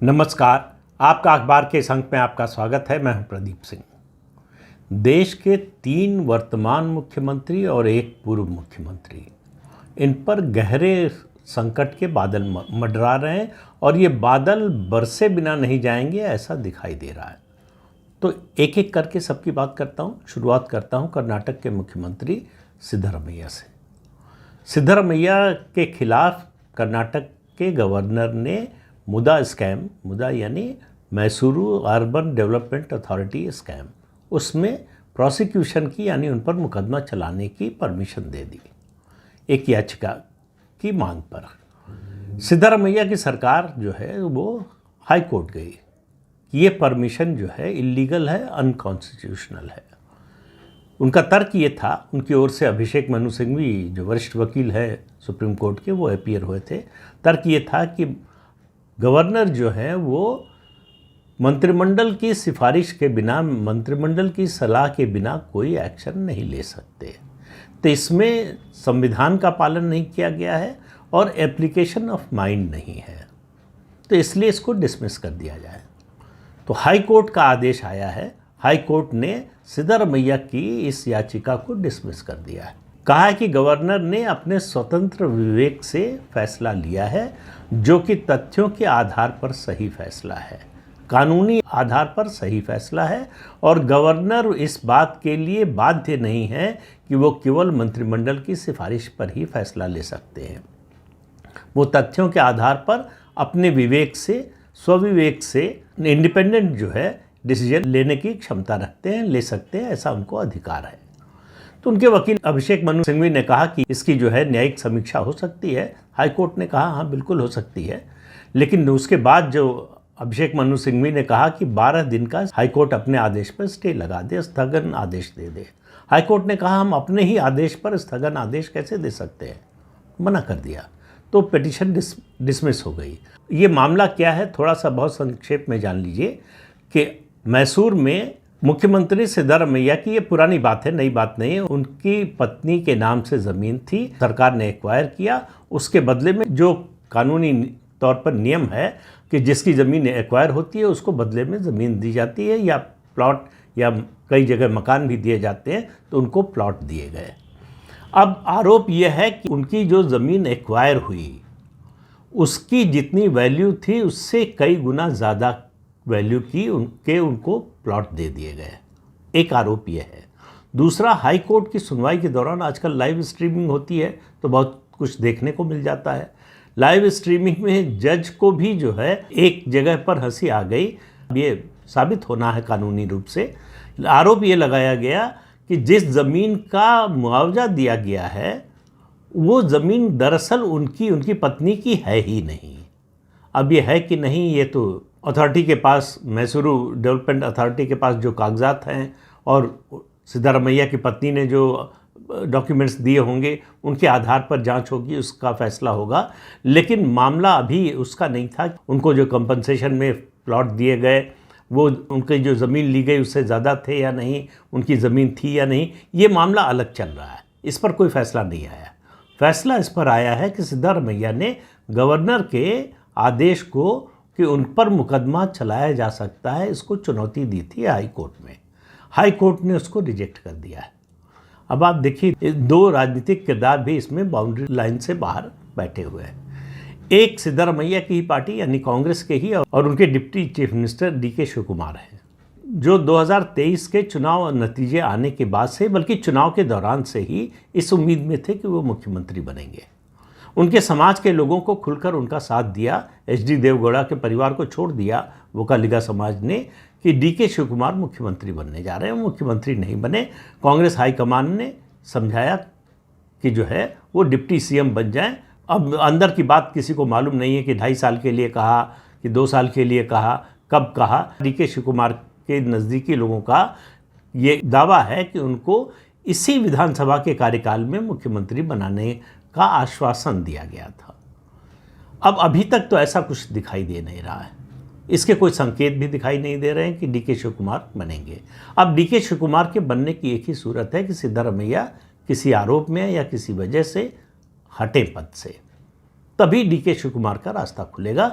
नमस्कार। आपका अखबार के इस अंक में आपका स्वागत है। मैं हूं प्रदीप सिंह। देश के 3 वर्तमान मुख्यमंत्री और एक पूर्व मुख्यमंत्री, इन पर गहरे संकट के बादल मंडरा रहे हैं और ये बादल बरसे बिना नहीं जाएंगे, ऐसा दिखाई दे रहा है। तो एक एक करके सबकी बात करता हूं। शुरुआत करता हूं कर्नाटक के मुख्यमंत्री सिद्धरमैया से। सिद्धरमैया के खिलाफ कर्नाटक के गवर्नर ने मुदा यानी Mysuru urban development authority scam, उसमें प्रोसिक्यूशन की यानी उन पर मुकदमा चलाने की परमिशन दे दी, एक याचिका की मांग पर। सिद्धरमैया की सरकार जो है वो हाई कोर्ट गई। ये परमिशन जो है इलीगल है, अनकॉन्स्टिट्यूशनल है। उनका तर्क ये था, उनकी ओर से अभिषेक मनु सिंघवी जो वरिष्ठ वकील है सुप्रीम कोर्ट के, वो अपीयर हुए थे। तर्क ये था कि गवर्नर जो है वो मंत्रिमंडल की सिफारिश के बिना, मंत्रिमंडल की सलाह के बिना कोई एक्शन नहीं ले सकते। तो इसमें संविधान का पालन नहीं किया गया है और एप्लीकेशन ऑफ माइंड नहीं है, तो इसलिए इसको डिसमिस कर दिया जाए। तो हाई कोर्ट का आदेश आया है। हाई कोर्ट ने सिद्धरमैया की इस याचिका को डिसमिस कर दिया है। कहा है कि गवर्नर ने अपने स्वतंत्र विवेक से फैसला लिया है, जो कि तथ्यों के आधार पर सही फैसला है, कानूनी आधार पर सही फैसला है, और गवर्नर इस बात के लिए बाध्य नहीं है कि वो केवल मंत्रिमंडल की सिफारिश पर ही फैसला ले सकते हैं। वो तथ्यों के आधार पर अपने विवेक से, स्वविवेक से इंडिपेंडेंट जो है डिसीजन लेने की क्षमता रखते हैं, ले सकते हैं, ऐसा उनको अधिकार है। तो उनके वकील अभिषेक मनु सिंघवी ने कहा कि इसकी जो है न्यायिक समीक्षा हो सकती है। हाई कोर्ट ने कहा हाँ बिल्कुल हो सकती है, लेकिन उसके बाद जो अभिषेक मनु सिंघवी ने कहा कि 12 दिन का हाई कोर्ट अपने आदेश पर स्टे लगा दे, स्थगन आदेश दे दे। हाई कोर्ट ने कहा हम अपने ही आदेश पर स्थगन आदेश कैसे दे सकते हैं, मना कर दिया। तो पिटीशन डिसमिस हो गई। ये मामला क्या है, थोड़ा सा बहुत संक्षेप में जान लीजिए कि मैसूर में मुख्यमंत्री सिद्धरमैया की, ये पुरानी बात है, नई बात नहीं है, उनकी पत्नी के नाम से ज़मीन थी, सरकार ने एक्वायर किया। उसके बदले में जो कानूनी तौर पर नियम है कि जिसकी ज़मीन एक्वायर होती है उसको बदले में ज़मीन दी जाती है, या प्लॉट, या कई जगह मकान भी दिए जाते हैं, तो उनको प्लॉट दिए गए। अब आरोप यह है कि उनकी जो ज़मीन एक्वायर हुई उसकी जितनी वैल्यू थी उससे कई गुना ज़्यादा वैल्यू की उनको प्लॉट दे दिए गए। एक आरोप यह है। दूसरा, हाई कोर्ट की सुनवाई के दौरान आजकल लाइव स्ट्रीमिंग होती है तो बहुत कुछ देखने को मिल जाता है। लाइव स्ट्रीमिंग में जज को भी जो है एक जगह पर हंसी आ गई, ये साबित होना है कानूनी रूप से। आरोप ये लगाया गया कि जिस ज़मीन का मुआवजा दिया गया है वो ज़मीन दरअसल उनकी पत्नी की है ही नहीं। अब ये है कि नहीं, ये तो अथॉरिटी के पास, मैसूरू डेवलपमेंट अथॉरिटी के पास जो कागजात हैं और सिद्धरमैया की पत्नी ने जो डॉक्यूमेंट्स दिए होंगे उनके आधार पर जांच होगी, उसका फैसला होगा। लेकिन मामला अभी उसका नहीं था। उनको जो कंपनसेशन में प्लॉट दिए गए वो उनकी जो ज़मीन ली गई उससे ज़्यादा थे या नहीं, उनकी ज़मीन थी या नहीं, ये मामला अलग चल रहा है। इस पर कोई फैसला नहीं आया। फैसला इस पर आया है कि सिद्धरमैया ने गवर्नर के आदेश को कि उन पर मुकदमा चलाया जा सकता है, इसको चुनौती दी थी हाई कोर्ट में। हाई कोर्ट ने उसको रिजेक्ट कर दिया है। अब आप देखिए, 2 राजनीतिक किरदार भी इसमें बाउंड्री लाइन से बाहर बैठे हुए हैं। एक सिद्धरमैया की ही पार्टी यानी कांग्रेस के ही और उनके deputy chief minister DK Shivakumar हैं, जो 2023 के चुनाव नतीजे आने के बाद से, बल्कि चुनाव के दौरान से ही इस उम्मीद में थे कि वो मुख्यमंत्री बनेंगे। उनके समाज के लोगों को खुलकर उनका साथ दिया। एचडी देवगौड़ा के परिवार को छोड़ दिया वोकालिगा समाज ने कि डीके शिव कुमार मुख्यमंत्री बनने जा रहे हैं। मुख्यमंत्री नहीं बने। कांग्रेस हाईकमान ने समझाया कि जो है वो डिप्टी सीएम बन जाएं। अब अंदर की बात किसी को मालूम नहीं है कि 2.5 साल के लिए कहा कि 2 साल के लिए कहा, कब कहा। डीके शिव कुमार के नज़दीकी लोगों का ये दावा है कि उनको इसी विधानसभा के कार्यकाल में मुख्यमंत्री बनाने का आश्वासन दिया गया था। अब अभी तक तो ऐसा कुछ दिखाई दे नहीं रहा है। इसके कोई संकेत भी दिखाई नहीं दे रहे हैं कि डीके शिव कुमार बनेंगे। अब डीके शिव कुमार के बनने की एक ही सूरत है कि सिद्धरमैया किसी आरोप में या किसी वजह से हटे पद से, तभी डीके शिव कुमार का रास्ता खुलेगा।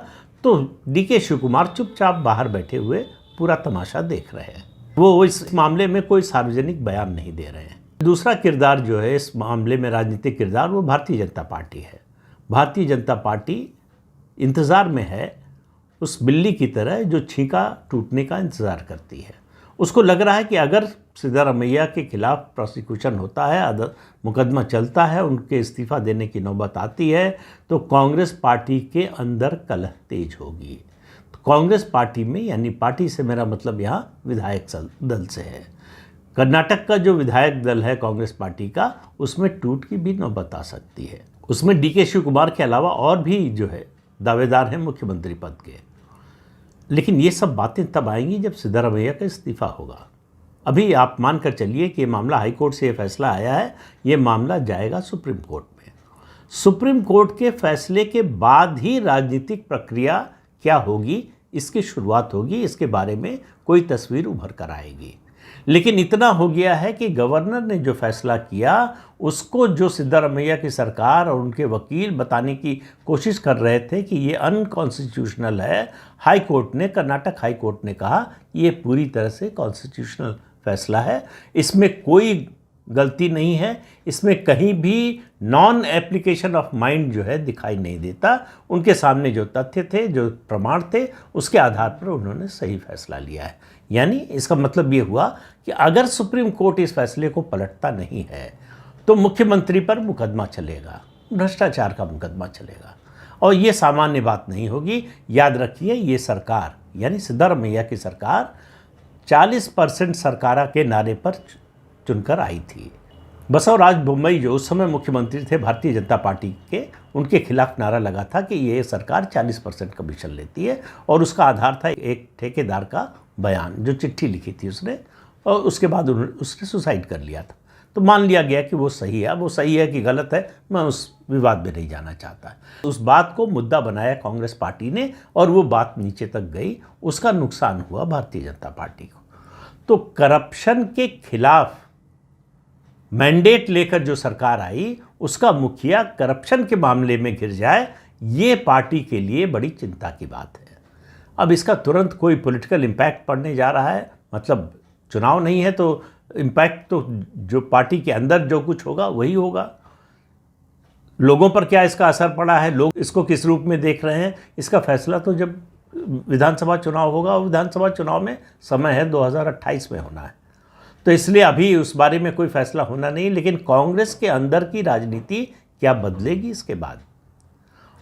तो डीके शिव कुमार चुपचाप बाहर बैठे हुए पूरा तमाशा देख रहे हैं। वो इस मामले में कोई सार्वजनिक बयान नहीं दे रहे हैं। दूसरा किरदार जो है इस मामले में, राजनीतिक किरदार, वो भारतीय जनता पार्टी है। भारतीय जनता पार्टी इंतज़ार में है उस बिल्ली की तरह जो छींका टूटने का इंतज़ार करती है। उसको लग रहा है कि अगर सिद्धारमैया के खिलाफ प्रोसिक्यूशन होता है, मुकदमा चलता है, उनके इस्तीफ़ा देने की नौबत आती है, तो कांग्रेस पार्टी के अंदर कलह तेज होगी। तो कांग्रेस पार्टी में, यानी पार्टी से मेरा मतलब यहाँ विधायक दल से है, कर्नाटक का जो विधायक दल है कांग्रेस पार्टी का, उसमें टूट की भी नौबत आ सकती है। उसमें डीके शिव कुमार के अलावा और भी जो है दावेदार हैं मुख्यमंत्री पद के। लेकिन ये सब बातें तब आएंगी जब सिद्धारमैया का इस्तीफ़ा होगा। अभी आप मानकर चलिए कि ये मामला हाई कोर्ट से ये फैसला आया है, ये मामला जाएगा सुप्रीम कोर्ट में। सुप्रीम कोर्ट के फैसले के बाद ही राजनीतिक प्रक्रिया क्या होगी, इसकी शुरुआत होगी, इसके बारे में कोई तस्वीर उभर कर आएगी। लेकिन इतना हो गया है कि गवर्नर ने जो फैसला किया उसको जो सिद्धारमैया की सरकार और उनके वकील बताने की कोशिश कर रहे थे कि ये अनकॉन्स्टिट्यूशनल है, हाई कोर्ट ने, कर्नाटक हाई कोर्ट ने कहा ये पूरी तरह से कॉन्स्टिट्यूशनल फैसला है, इसमें कोई गलती नहीं है, इसमें कहीं भी नॉन एप्लीकेशन ऑफ माइंड जो है दिखाई नहीं देता। उनके सामने जो तथ्य थे, जो प्रमाण थे, उसके आधार पर उन्होंने सही फैसला लिया है। यानी इसका मतलब ये हुआ कि अगर सुप्रीम कोर्ट इस फैसले को पलटता नहीं है तो मुख्यमंत्री पर मुकदमा चलेगा, भ्रष्टाचार का मुकदमा चलेगा, और ये सामान्य बात नहीं होगी। याद रखिए, ये सरकार यानी सिद्धारमैया की सरकार 40% सरकारा के नारे पर चुनकर आई थी। बसवराज बोम्मई जो उस समय मुख्यमंत्री थे भारतीय जनता पार्टी के, उनके खिलाफ नारा लगा था कि ये सरकार 40% कमीशन लेती है, और उसका आधार था एक ठेकेदार का बयान, जो चिट्ठी लिखी थी उसने, और उसके बाद उसने सुसाइड कर लिया था। तो मान लिया गया कि वो सही है। अब वो सही है कि गलत है, मैं उस विवाद में नहीं जाना चाहता। उस बात को मुद्दा बनाया कांग्रेस पार्टी ने, और वो बात नीचे तक गई, उसका नुकसान हुआ भारतीय जनता पार्टी को। तो करप्शन के खिलाफ मैंडेट लेकर जो सरकार आई, उसका मुखिया करप्शन के मामले में घिर जाए, ये पार्टी के लिए बड़ी चिंता की बात है। अब इसका तुरंत कोई पॉलिटिकल इम्पैक्ट पड़ने जा रहा है, मतलब चुनाव नहीं है तो इम्पैक्ट तो जो पार्टी के अंदर जो कुछ होगा वही होगा। लोगों पर क्या इसका असर पड़ा है, लोग इसको किस रूप में देख रहे हैं, इसका फैसला तो जब विधानसभा चुनाव होगा, और विधानसभा चुनाव में समय है 2028 में होना है, तो इसलिए अभी उस बारे में कोई फैसला होना नहीं। लेकिन कांग्रेस के अंदर की राजनीति क्या बदलेगी इसके बाद,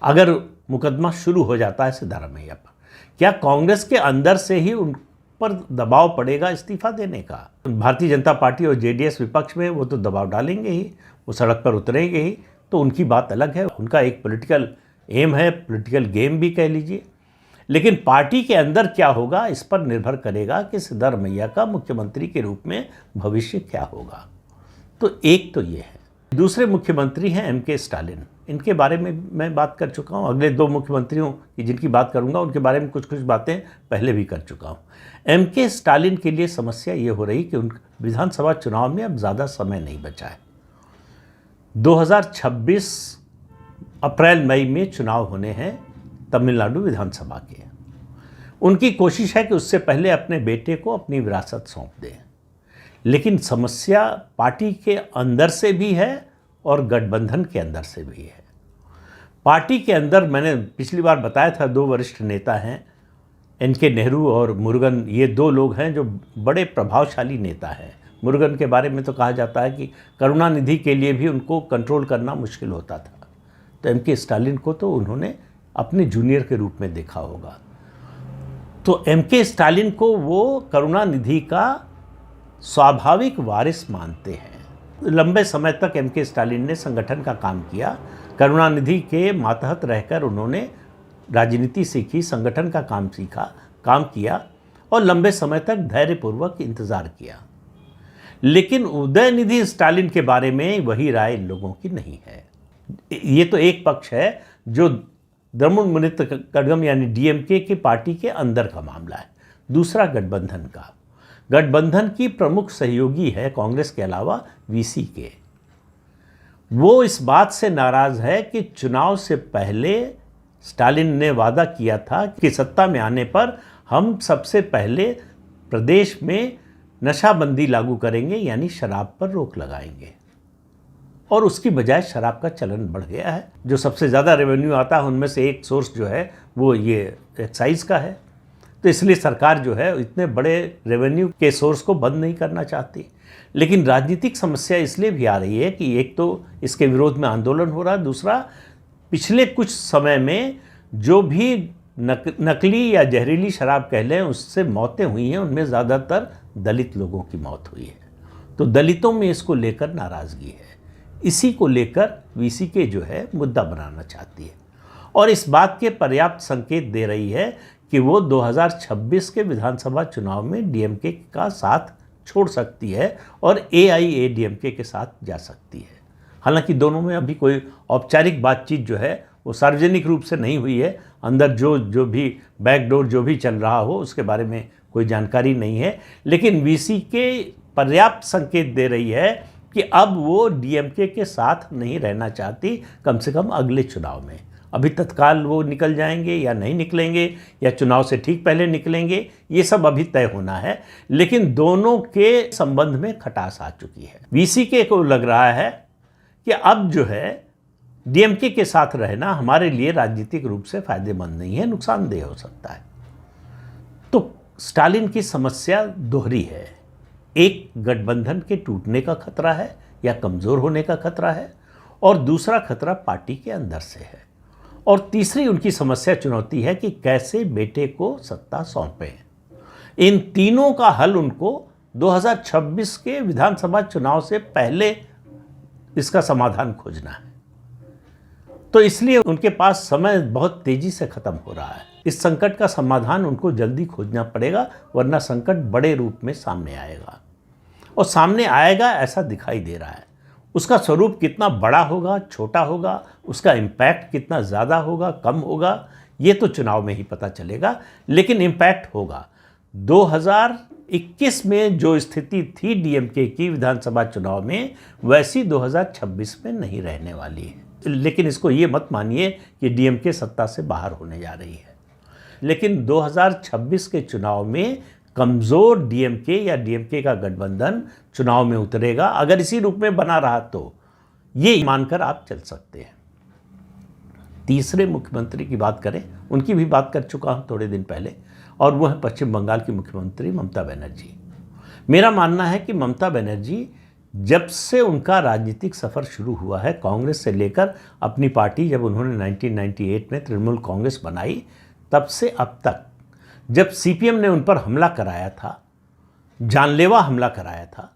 अगर मुकदमा शुरू हो जाता है सिद्धारमैया पर, क्या कांग्रेस के अंदर से ही उन पर दबाव पड़ेगा इस्तीफा देने का? भारतीय जनता पार्टी और जेडीएस विपक्ष में वो तो दबाव डालेंगे ही, वो सड़क पर उतरेंगे ही, तो उनकी बात अलग है, उनका एक पॉलिटिकल एम है, पॉलिटिकल गेम भी कह लीजिए। लेकिन पार्टी के अंदर क्या होगा, इस पर निर्भर करेगा कि सिद्धारमैया का मुख्यमंत्री के रूप में भविष्य क्या होगा। तो एक तो ये है। दूसरे मुख्यमंत्री हैं एम.के. स्टालिन। इनके बारे में मैं बात कर चुका हूँ। अगले दो मुख्यमंत्रियों की जिनकी बात करूँगा उनके बारे में कुछ बातें पहले भी कर चुका हूँ। एम.के. स्टालिन के लिए समस्या ये हो रही कि उन विधानसभा चुनाव में अब ज़्यादा समय नहीं बचा है। 2026 अप्रैल मई में चुनाव होने हैं तमिलनाडु विधानसभा के। उनकी कोशिश है कि उससे पहले अपने बेटे को अपनी विरासत सौंप दें। लेकिन समस्या पार्टी के अंदर से भी है और गठबंधन के अंदर से भी है। पार्टी के अंदर मैंने पिछली बार बताया था, दो वरिष्ठ नेता हैं, एन.के. नेहरू और मुरुगन। ये दो लोग हैं जो बड़े प्रभावशाली नेता हैं। मुरुगन के बारे में तो कहा जाता है कि करुणानिधि के लिए भी उनको कंट्रोल करना मुश्किल होता था। तो एम.के. स्टालिन को तो उन्होंने अपने जूनियर के रूप में देखा होगा। तो एम.के. स्टालिन को वो करुणानिधि का स्वाभाविक वारिस मानते हैं। लंबे समय तक एम.के. स्टालिन ने संगठन का काम किया। करुणानिधि के मातहत रहकर उन्होंने राजनीति सीखी, संगठन का काम सीखा, काम किया और लंबे समय तक धैर्यपूर्वक इंतज़ार किया। लेकिन उदयनिधि स्टालिन के बारे में वही राय इन लोगों की नहीं है। ये तो एक पक्ष है जो द्रमुड़ मुनेत्र कड़गम यानी डीएमके की पार्टी के अंदर का मामला है। दूसरा गठबंधन का। गठबंधन की प्रमुख सहयोगी है कांग्रेस के अलावा वीसी के। वो इस बात से नाराज़ है कि चुनाव से पहले स्टालिन ने वादा किया था कि सत्ता में आने पर हम सबसे पहले प्रदेश में नशाबंदी लागू करेंगे, यानी शराब पर रोक लगाएंगे। और उसकी बजाय शराब का चलन बढ़ गया है। जो सबसे ज़्यादा रेवेन्यू आता है उनमें से एक सोर्स जो है वो ये एक्साइज का है। तो इसलिए सरकार जो है इतने बड़े रेवेन्यू के सोर्स को बंद नहीं करना चाहती। लेकिन राजनीतिक समस्या इसलिए भी आ रही है कि एक तो इसके विरोध में आंदोलन हो रहा है, दूसरा पिछले कुछ समय में जो भी नकली या जहरीली शराब कह लें उससे मौतें हुई हैं, उनमें ज़्यादातर दलित लोगों की मौत हुई है। तो दलितों में इसको लेकर नाराज़गी है। इसी को लेकर वीसीके जो है मुद्दा बनाना चाहती है और इस बात के पर्याप्त संकेत दे रही है कि वो 2026 के विधानसभा चुनाव में डीएमके का साथ छोड़ सकती है और एआईएडीएमके के साथ जा सकती है। हालांकि दोनों में अभी कोई औपचारिक बातचीत जो है वो सार्वजनिक रूप से नहीं हुई है। अंदर जो भी बैकडोर जो भी चल रहा हो उसके बारे में कोई जानकारी नहीं है। लेकिन वीसीके पर्याप्त संकेत दे रही है कि अब वो डीएमके के साथ नहीं रहना चाहती, कम से कम अगले चुनाव में। अभी तत्काल वो निकल जाएंगे या नहीं निकलेंगे या चुनाव से ठीक पहले निकलेंगे, ये सब अभी तय होना है। लेकिन दोनों के संबंध में खटास आ चुकी है। वीसीके को लग रहा है कि अब जो है डीएमके के साथ रहना हमारे लिए राजनीतिक रूप से फायदेमंद नहीं है, नुकसानदेह हो सकता है। तो स्टालिन की समस्या दोहरी है। एक गठबंधन के टूटने का खतरा है या कमज़ोर होने का खतरा है, और दूसरा खतरा पार्टी के अंदर से है, और तीसरी उनकी समस्या चुनौती है कि कैसे बेटे को सत्ता सौंपें। इन तीनों का हल उनको 2026 के विधानसभा चुनाव से पहले इसका समाधान खोजना है। तो इसलिए उनके पास समय बहुत तेजी से खत्म हो रहा है। इस संकट का समाधान उनको जल्दी खोजना पड़ेगा, वरना संकट बड़े रूप में सामने आएगा। और सामने आएगा ऐसा दिखाई दे रहा है। उसका स्वरूप कितना बड़ा होगा, छोटा होगा, उसका इम्पैक्ट कितना ज़्यादा होगा, कम होगा, ये तो चुनाव में ही पता चलेगा। लेकिन इम्पैक्ट होगा। 2021 में जो स्थिति थी डीएमके की विधानसभा चुनाव में, वैसी 2026 में नहीं रहने वाली है। लेकिन इसको ये मत मानिए कि डीएमके सत्ता से बाहर होने जा रही है। लेकिन 2026 के चुनाव में कमज़ोर डीएमके या डीएमके का गठबंधन चुनाव में उतरेगा। अगर इसी रूप में बना रहा तो ये मानकर आप चल सकते हैं। तीसरे मुख्यमंत्री की बात करें, उनकी भी बात कर चुका हूँ थोड़े दिन पहले, और वो है पश्चिम बंगाल की मुख्यमंत्री ममता बनर्जी। मेरा मानना है कि ममता बनर्जी जब से उनका राजनीतिक सफ़र शुरू हुआ है, कांग्रेस से लेकर अपनी पार्टी जब उन्होंने 1998 में तृणमूल कांग्रेस बनाई, तब से अब तक, जब सीपीएम ने उन पर हमला कराया था, जानलेवा हमला कराया था,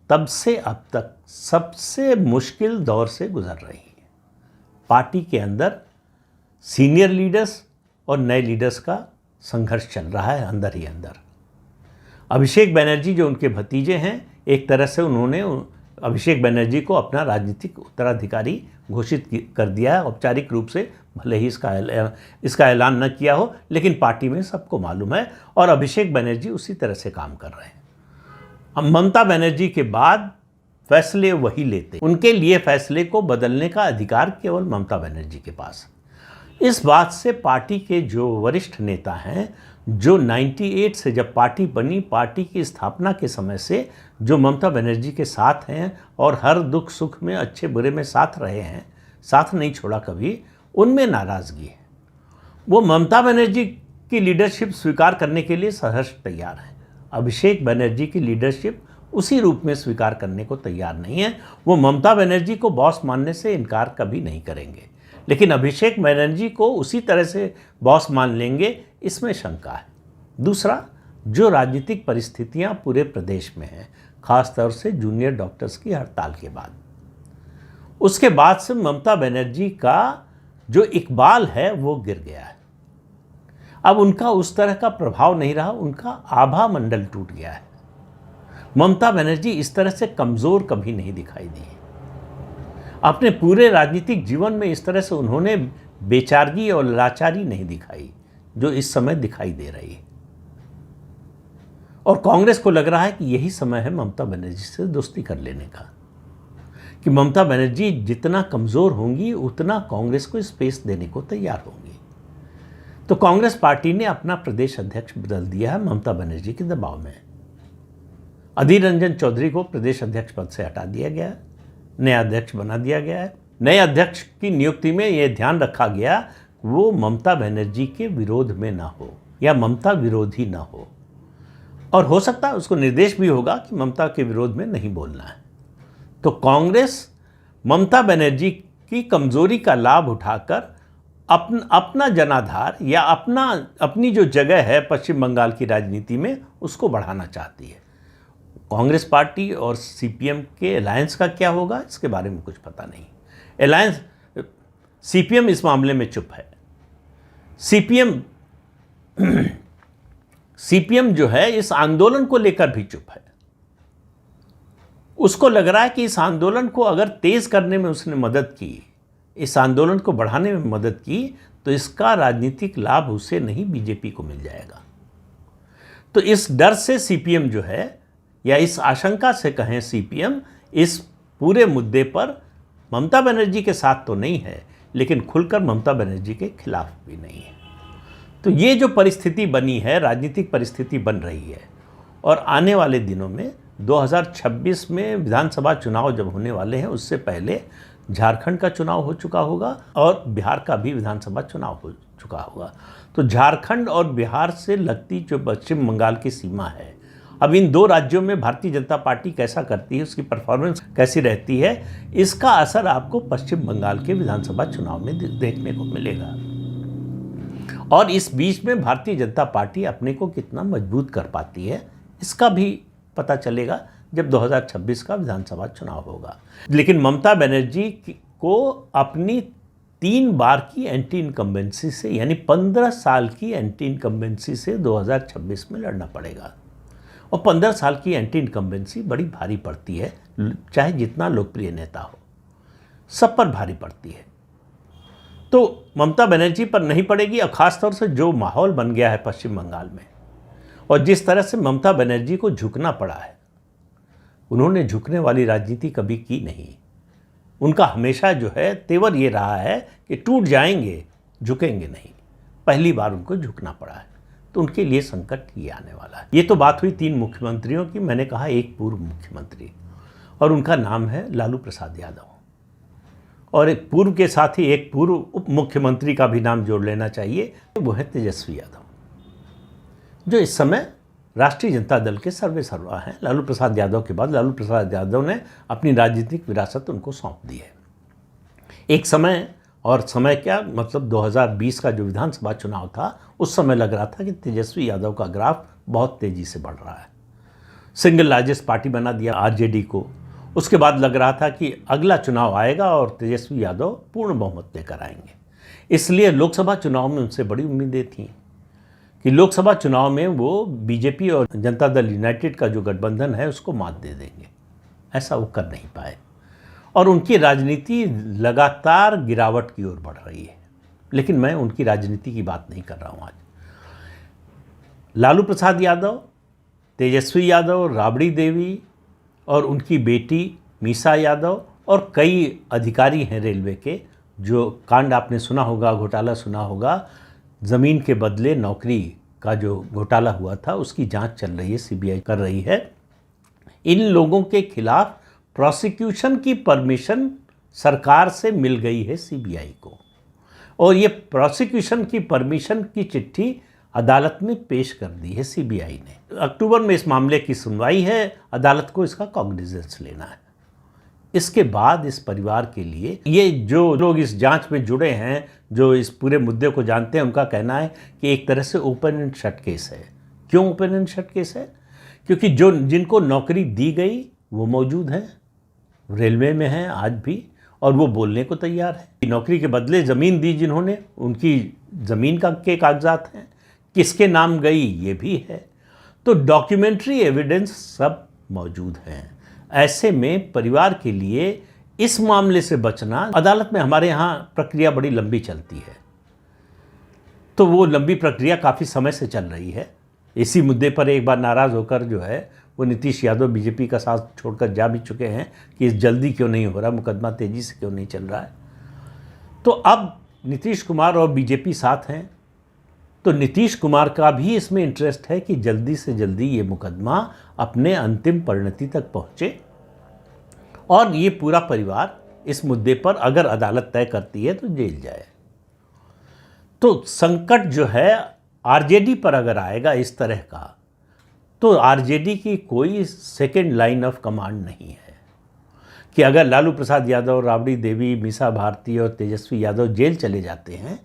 तब से अब तक सबसे मुश्किल दौर से गुजर रही है। पार्टी के अंदर सीनियर लीडर्स और नए लीडर्स का संघर्ष चल रहा है अंदर ही अंदर। अभिषेक बनर्जी जो उनके भतीजे हैं, एक तरह से उन्होंने अभिषेक बनर्जी को अपना उत्तराधिकारी घोषित कर दिया है औपचारिक रूप से, भले ही इसका ऐलान न किया हो, लेकिन पार्टी में सबको मालूम है और अभिषेक बनर्जी उसी तरह से काम कर रहे हैं। अब ममता बनर्जी के बाद फैसले वही लेते, उनके लिए फैसले को बदलने का अधिकार केवल ममता बनर्जी के पास। इस बात से पार्टी के जो वरिष्ठ नेता हैं, जो 98 से जब पार्टी बनी, पार्टी की स्थापना के समय से जो ममता बनर्जी के साथ हैं और हर दुख सुख में, अच्छे बुरे में साथ रहे हैं, साथ नहीं छोड़ा कभी, उनमें नाराज़गी है। वो ममता बनर्जी की लीडरशिप स्वीकार करने के लिए सहर्ष तैयार हैं। अभिषेक बनर्जी की लीडरशिप उसी रूप में स्वीकार करने को तैयार नहीं है। वो ममता बनर्जी को बॉस मानने से इनकार कभी नहीं करेंगे, लेकिन अभिषेक बनर्जी को उसी तरह से बॉस मान लेंगे, इसमें शंका है। दूसरा, जो राजनीतिक परिस्थितियां पूरे प्रदेश में हैं, खासतौर से जूनियर डॉक्टर्स की हड़ताल के बाद, उसके बाद से ममता बनर्जी का जो इकबाल है वो गिर गया है। अब उनका उस तरह का प्रभाव नहीं रहा, उनका आभा मंडल टूट गया है। ममता बनर्जी इस तरह से कमज़ोर कभी नहीं दिखाई दी। अपने पूरे राजनीतिक जीवन में इस तरह से उन्होंने बेचारगी और लाचारी नहीं दिखाई जो इस समय दिखाई दे रही है। और कांग्रेस को लग रहा है कि यही समय है ममता बनर्जी से दोस्ती कर लेने का, कि ममता बनर्जी जितना कमज़ोर होंगी उतना कांग्रेस को स्पेस देने को तैयार होंगी। तो कांग्रेस पार्टी ने अपना प्रदेश अध्यक्ष बदल दिया है ममता बनर्जी के दबाव में। अधीर रंजन चौधरी को प्रदेश अध्यक्ष पद से हटा दिया गया है, नया अध्यक्ष बना दिया गया है। नए अध्यक्ष की नियुक्ति में यह ध्यान रखा गया वो ममता बनर्जी के विरोध में ना हो या ममता विरोधी ना हो, और हो सकता है उसको निर्देश भी होगा कि ममता के विरोध में नहीं बोलना है। तो कांग्रेस ममता बनर्जी की कमजोरी का लाभ उठाकर अपना जनाधार या अपनी जो जगह है पश्चिम बंगाल की राजनीति में उसको बढ़ाना चाहती है। कांग्रेस पार्टी और सीपीएम के अलायंस का क्या होगा इसके बारे में कुछ पता नहीं। अलायंस सीपीएम इस मामले में चुप है। सीपीएम जो है इस आंदोलन को लेकर भी चुप है। उसको लग रहा है कि इस आंदोलन को अगर तेज करने में उसने मदद की, इस आंदोलन को बढ़ाने में मदद की, तो इसका राजनीतिक लाभ उसे नहीं बीजेपी को मिल जाएगा। तो इस डर से सीपीएम जो है, या इस आशंका से कहें सीपीएम, इस पूरे मुद्दे पर ममता बनर्जी के साथ तो नहीं है लेकिन खुलकर ममता बनर्जी के खिलाफ भी नहीं है। तो ये जो परिस्थिति बनी है, राजनीतिक परिस्थिति बन रही है, और आने वाले दिनों में 2026 में विधानसभा चुनाव जब होने वाले हैं उससे पहले झारखंड का चुनाव हो चुका होगा और बिहार का भी विधानसभा चुनाव हो चुका होगा। तो झारखंड और बिहार से लगती जो पश्चिम बंगाल की सीमा है, अब इन दो राज्यों में भारतीय जनता पार्टी कैसा करती है, उसकी परफॉर्मेंस कैसी रहती है, इसका असर आपको पश्चिम बंगाल के विधानसभा चुनाव में देखने को मिलेगा। और इस बीच में भारतीय जनता पार्टी अपने को कितना मजबूत कर पाती है इसका भी पता चलेगा जब 2026 का विधानसभा चुनाव होगा। लेकिन ममता बनर्जी को अपनी 3 बार की एंटी इनकम्बेंसी से, यानी 15 साल की एंटी इनकम्बेंसी से 2026 में लड़ना पड़ेगा। और 15 साल की एंटी इनकम्बेंसी बड़ी भारी पड़ती है, चाहे जितना लोकप्रिय नेता हो, सब पर भारी पड़ती है। तो ममता बनर्जी पर नहीं पड़ेगी, और ख़ासतौर से जो माहौल बन गया है पश्चिम बंगाल में, और जिस तरह से ममता बनर्जी को झुकना पड़ा है, उन्होंने झुकने वाली राजनीति कभी की नहीं। उनका हमेशा जो है तेवर ये रहा है कि टूट जाएंगे, झुकेंगे नहीं। पहली बार उनको झुकना पड़ा है, तो उनके लिए संकट ये आने वाला है। ये तो बात हुई 3 मुख्यमंत्रियों की। मैंने कहा एक पूर्व मुख्यमंत्री, और उनका नाम है लालू प्रसाद यादव। और एक पूर्व के साथ ही एक पूर्व उप मुख्यमंत्री का भी नाम जोड़ लेना चाहिए, वो है तेजस्वी यादव, जो इस समय राष्ट्रीय जनता दल के सर्वेसर्वा हैं। लालू प्रसाद यादव के बाद लालू प्रसाद यादव ने अपनी राजनीतिक विरासत उनको सौंप दी है। एक समय, और समय क्या मतलब 2020 का जो विधानसभा चुनाव था, उस समय लग रहा था कि तेजस्वी यादव का ग्राफ बहुत तेज़ी से बढ़ रहा है। सिंगल लार्जेस्ट पार्टी बना दिया आरजेडी को। उसके बाद लग रहा था कि अगला चुनाव आएगा और तेजस्वी यादव पूर्ण बहुमत लेकर आएंगे। इसलिए लोकसभा चुनाव में उनसे बड़ी उम्मीदें थीं कि लोकसभा चुनाव में वो बीजेपी और जनता दल यूनाइटेड का जो गठबंधन है उसको मात दे देंगे। ऐसा वो कर नहीं पाए, और उनकी राजनीति लगातार गिरावट की ओर बढ़ रही है। लेकिन मैं उनकी राजनीति की बात नहीं कर रहा हूँ आज। लालू प्रसाद यादव, तेजस्वी यादव, राबड़ी देवी और उनकी बेटी मीसा यादव, और कई अधिकारी हैं रेलवे के, जो कांड आपने सुना होगा, घोटाला सुना होगा, ज़मीन के बदले नौकरी का जो घोटाला हुआ था, उसकी जांच चल रही है, सीबीआई कर रही है। इन लोगों के खिलाफ प्रोसिक्यूशन की परमिशन सरकार से मिल गई है सीबीआई को, और ये प्रोसिक्यूशन की परमिशन की चिट्ठी अदालत में पेश कर दी है सीबीआई ने। अक्टूबर में इस मामले की सुनवाई है, अदालत को इसका कॉग्निजेंस लेना है। इसके बाद इस परिवार के लिए, ये जो लोग इस जांच में जुड़े हैं, जो इस पूरे मुद्दे को जानते हैं, उनका कहना है कि एक तरह से ओपन एंड शट केस है। क्यों ओपन एंड शट केस है? क्योंकि जिनको नौकरी दी गई वो मौजूद हैं, रेलवे में हैं आज भी, और वो बोलने को तैयार है। नौकरी के बदले ज़मीन दी जिन्होंने, उनकी ज़मीन के कागजात हैं, किसके नाम गई ये भी है। तो डॉक्यूमेंट्री एविडेंस सब मौजूद हैं। ऐसे में परिवार के लिए इस मामले से बचना, अदालत में हमारे यहाँ प्रक्रिया बड़ी लंबी चलती है, तो वो लंबी प्रक्रिया काफ़ी समय से चल रही है। इसी मुद्दे पर एक बार नाराज़ होकर जो है वो नीतीश यादव बीजेपी का साथ छोड़कर जा भी चुके हैं कि जल्दी क्यों नहीं हो रहा, मुकदमा तेज़ी से क्यों नहीं चल रहा है। तो अब नीतीश कुमार और बीजेपी साथ हैं, तो नीतीश कुमार का भी इसमें इंटरेस्ट है कि जल्दी से जल्दी ये मुकदमा अपने अंतिम परिणति तक पहुंचे और ये पूरा परिवार इस मुद्दे पर अगर अदालत तय करती है तो जेल जाए। तो संकट जो है आरजेडी पर अगर आएगा इस तरह का, तो आरजेडी की कोई सेकेंड लाइन ऑफ कमांड नहीं है कि अगर लालू प्रसाद यादव, राबड़ी देवी, मीसा भारती और तेजस्वी यादव जेल चले जाते हैं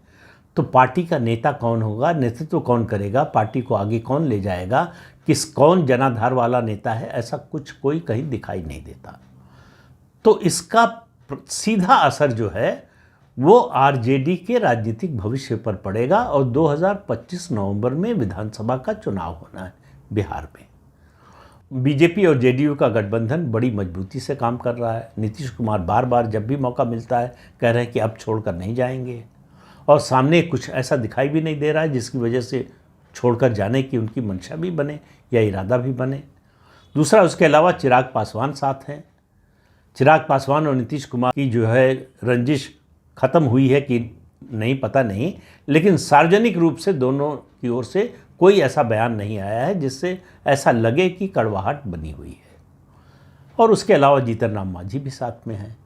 तो पार्टी का नेता कौन होगा, नेतृत्व कौन करेगा, पार्टी को आगे कौन ले जाएगा, कौन जनाधार वाला नेता है, ऐसा कुछ कोई कहीं दिखाई नहीं देता। तो इसका सीधा असर जो है वो आरजेडी के राजनीतिक भविष्य पर पड़ेगा और 2025 नवंबर में विधानसभा का चुनाव होना है बिहार में। बीजेपी और जेडीयू का गठबंधन बड़ी मजबूती से काम कर रहा है। नीतीश कुमार बार बार जब भी मौका मिलता है कह रहे हैं कि अब छोड़कर नहीं जाएंगे और सामने कुछ ऐसा दिखाई भी नहीं दे रहा है जिसकी वजह से छोड़कर जाने की उनकी मंशा भी बने या इरादा भी बने। दूसरा, उसके अलावा चिराग पासवान साथ हैं। चिराग पासवान और नीतीश कुमार की जो है रंजिश ख़त्म हुई है कि नहीं पता नहीं, लेकिन सार्वजनिक रूप से दोनों की ओर से कोई ऐसा बयान नहीं आया है जिससे ऐसा लगे कि कड़वाहट बनी हुई है। और उसके अलावा जीतन राम मांझी भी साथ में हैं।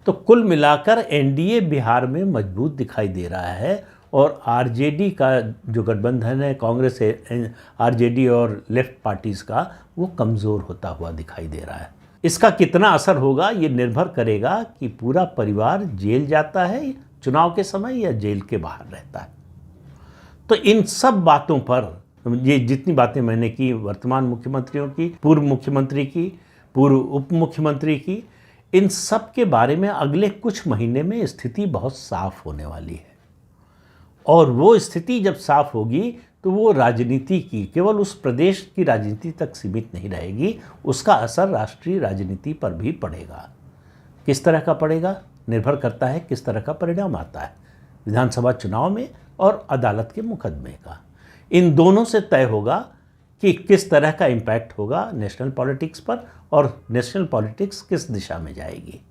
तो कुल मिलाकर एनडीए बिहार में मजबूत दिखाई दे रहा है और आरजेडी का जो गठबंधन है, कांग्रेस, आरजेडी और लेफ्ट पार्टीज़ का, वो कमज़ोर होता हुआ दिखाई दे रहा है। इसका कितना असर होगा ये निर्भर करेगा कि पूरा परिवार जेल जाता है चुनाव के समय या जेल के बाहर रहता है। तो इन सब बातों पर, ये जितनी बातें मैंने की, वर्तमान मुख्यमंत्रियों की, पूर्व मुख्यमंत्री की, पूर्व उप मुख्यमंत्री की, इन सब के बारे में अगले कुछ महीने में स्थिति बहुत साफ होने वाली है। और वो स्थिति जब साफ होगी तो वो राजनीति की, केवल उस प्रदेश की राजनीति तक सीमित नहीं रहेगी, उसका असर राष्ट्रीय राजनीति पर भी पड़ेगा। किस तरह का पड़ेगा निर्भर करता है किस तरह का परिणाम आता है विधानसभा चुनाव में और अदालत के मुकदमे का। इन दोनों से तय होगा कि किस तरह का इम्पैक्ट होगा नेशनल पॉलिटिक्स पर और नेशनल पॉलिटिक्स किस दिशा में जाएगी।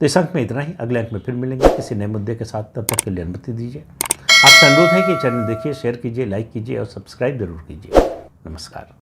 तो इस अंक में इतना ही। अगले अंक में फिर मिलेंगे किसी नए मुद्दे के साथ। तब तक के लिए अनुमति दीजिए। आपसे अनुरोध है कि चैनल देखिए, शेयर कीजिए, लाइक कीजिए और सब्सक्राइब जरूर कीजिए। नमस्कार।